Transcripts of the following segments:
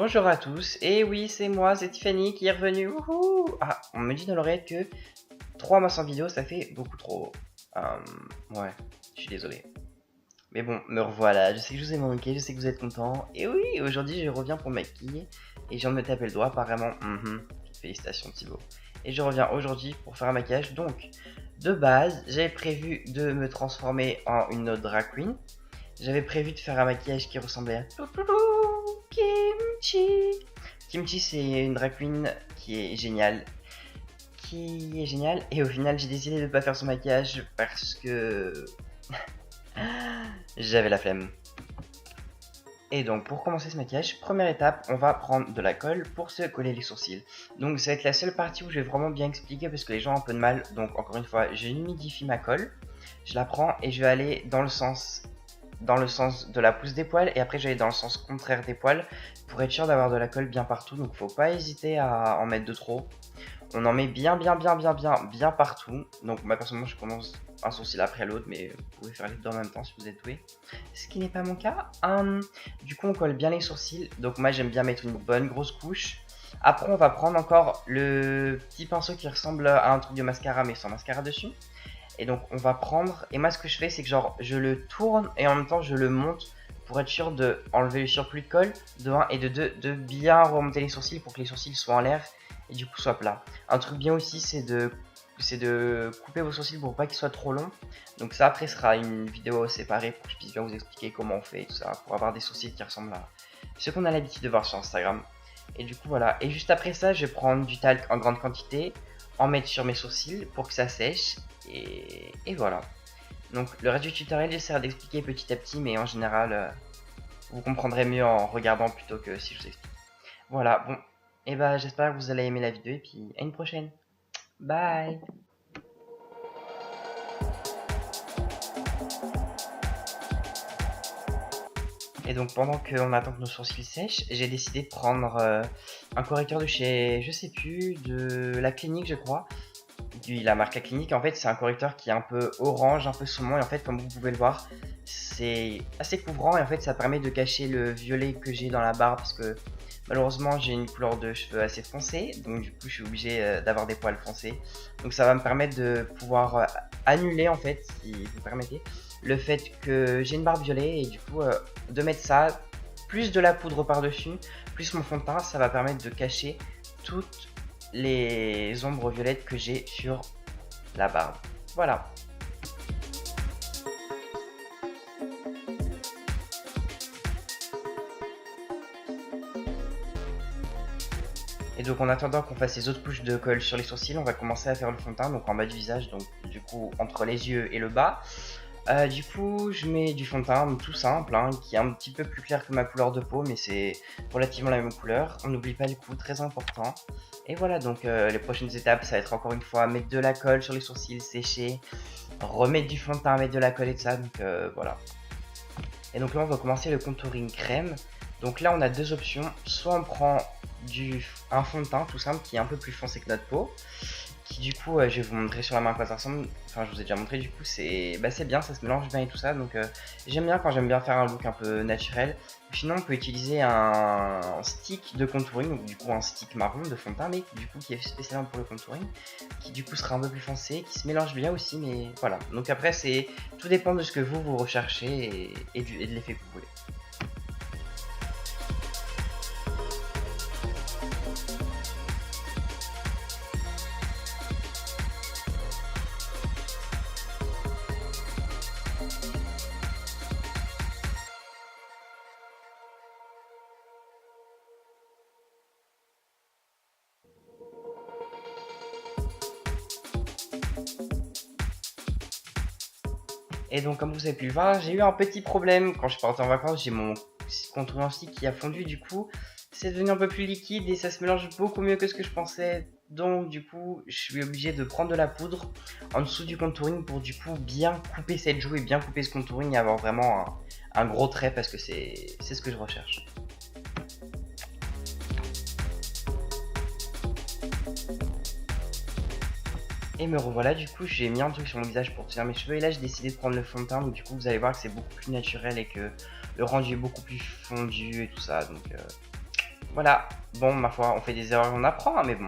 Bonjour à tous, et oui c'est moi, c'est Tiffany qui est revenue. Wouhou. Ah, on me dit dans l'oreillette que 3 mois sans vidéo ça fait beaucoup trop. Ouais, je suis désolé. Mais bon, me revoilà, je sais que je vous ai manqué, je sais que vous êtes contents. Et oui, aujourd'hui je reviens pour me maquiller, et je viens de me taper le doigt apparemment. Félicitations Thibaut. Et je reviens aujourd'hui pour faire un maquillage, donc de base j'avais prévu de me transformer en une autre drag queen. J'avais prévu de faire un maquillage qui ressemblait à Kimchi. Kimchi, c'est une drag queen qui est géniale. Et au final, j'ai décidé de ne pas faire son maquillage parce que j'avais la flemme. Et donc, pour commencer ce maquillage, première étape, on va prendre de la colle pour se coller les sourcils. Donc, ça va être la seule partie où je vais vraiment bien expliquer parce que les gens ont un peu de mal. Donc, encore une fois, j'humidifie ma colle. Je la prends et je vais aller dans le sens de la pousse des poils, et après j'allais dans le sens contraire des poils pour être sûr d'avoir de la colle bien partout. Donc faut pas hésiter à en mettre de trop. On en met bien partout. Donc moi personnellement je commence un sourcil après l'autre, mais vous pouvez faire les deux en même temps si vous êtes doué, ce qui n'est pas mon cas. Du coup on colle bien les sourcils, donc moi j'aime bien mettre une bonne grosse couche. Après on va prendre encore le petit pinceau qui ressemble à un truc de mascara mais sans mascara dessus. Et donc on va prendre, et moi ce que je fais c'est que genre je le tourne et en même temps je le monte pour être sûr de enlever le surplus de colle de 1 et de 2, de bien remonter les sourcils pour que les sourcils soient en l'air et du coup soient plats. Un truc bien aussi c'est de couper vos sourcils pour pas qu'ils soient trop longs. Donc ça après sera une vidéo séparée pour que je puisse bien vous expliquer comment on fait et tout ça, pour avoir des sourcils qui ressemblent à ce qu'on a l'habitude de voir sur Instagram. Et du coup voilà, et juste après ça je vais prendre du talc en grande quantité, en mettre sur mes sourcils pour que ça sèche. Et voilà. Donc le reste du tutoriel j'essaierai d'expliquer petit à petit, mais en général vous comprendrez mieux en regardant plutôt que si je vous explique. Voilà, bon. Et bah j'espère que vous allez aimer la vidéo et puis à une prochaine. Bye. Et donc pendant qu'on attend que nos sourcils sèchent, j'ai décidé de prendre un correcteur de chez, je sais plus, de la clinique je crois. La marque La Clinique, en fait c'est un correcteur qui est un peu orange, un peu saumon, et en fait comme vous pouvez le voir c'est assez couvrant, et en fait ça permet de cacher le violet que j'ai dans la barbe parce que malheureusement j'ai une couleur de cheveux assez foncée, donc du coup je suis obligé d'avoir des poils foncés. Donc ça va me permettre de pouvoir annuler en fait, si vous permettez, le fait que j'ai une barbe violet, et du coup de mettre ça, plus de la poudre par dessus, plus mon fond de teint, ça va permettre de cacher toutes les ombres violettes que j'ai sur la barbe. Voilà. Et donc en attendant qu'on fasse les autres couches de colle sur les sourcils, on va commencer à faire le fond de teint, donc en bas du visage, donc du coup entre les yeux et le bas. Du coup je mets du fond de teint tout simple, hein, qui est un petit peu plus clair que ma couleur de peau, mais c'est relativement la même couleur. On n'oublie pas le cou, très important. Et voilà, donc les prochaines étapes ça va être encore une fois mettre de la colle sur les sourcils, sécher, remettre du fond de teint, mettre de la colle et tout ça, donc voilà. Et donc là on va commencer le contouring crème. Donc là on a deux options, soit on prend un fond de teint tout simple qui est un peu plus foncé que notre peau, qui du coup je vais vous montrer sur la main à quoi ça ressemble. Enfin je vous ai déjà montré, du coup c'est bien, ça se mélange bien et tout ça, donc j'aime bien quand j'aime bien faire un look un peu naturel. Sinon on peut utiliser un stick de contouring, donc du coup un stick marron de fond de teint, mais du coup qui est spécialement pour le contouring, qui du coup sera un peu plus foncé, qui se mélange bien aussi, mais voilà. Donc après c'est tout dépend de ce que vous recherchez et de l'effet que vous voulez. Et donc comme vous avez pu le voir, j'ai eu un petit problème quand je suis parti en vacances. J'ai mon contour stick qui a fondu, du coup c'est devenu un peu plus liquide et ça se mélange beaucoup mieux que ce que je pensais. Donc du coup je suis obligé de prendre de la poudre en dessous du contouring pour du coup bien couper cette joue et bien couper ce contouring et avoir vraiment un gros trait, parce que c'est ce que je recherche. Et me revoilà, du coup j'ai mis un truc sur mon visage pour tenir mes cheveux, et là j'ai décidé de prendre le fond de teint, donc du coup vous allez voir que c'est beaucoup plus naturel et que le rendu est beaucoup plus fondu et tout ça, donc Voilà, bon, ma foi, on fait des erreurs, on apprend, hein, mais bon.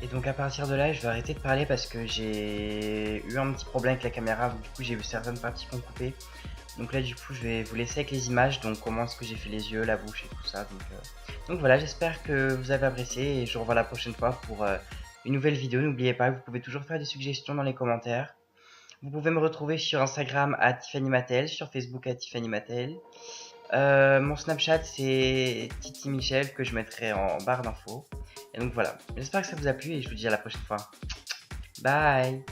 Et donc à partir de là, je vais arrêter de parler parce que j'ai eu un petit problème avec la caméra, du coup j'ai eu certaines parties qui ont coupé. Donc là du coup je vais vous laisser avec les images, donc comment est-ce que j'ai fait les yeux, la bouche et tout ça. Donc voilà, j'espère que vous avez apprécié et je vous revois la prochaine fois pour une nouvelle vidéo. N'oubliez pas, vous pouvez toujours faire des suggestions dans les commentaires. Vous pouvez me retrouver sur Instagram à Tiffany Mattel, sur Facebook à Tiffany Mattel. Mon Snapchat c'est Titi Michel que je mettrai en barre d'infos. Et donc voilà, j'espère que ça vous a plu et je vous dis à la prochaine fois. Bye.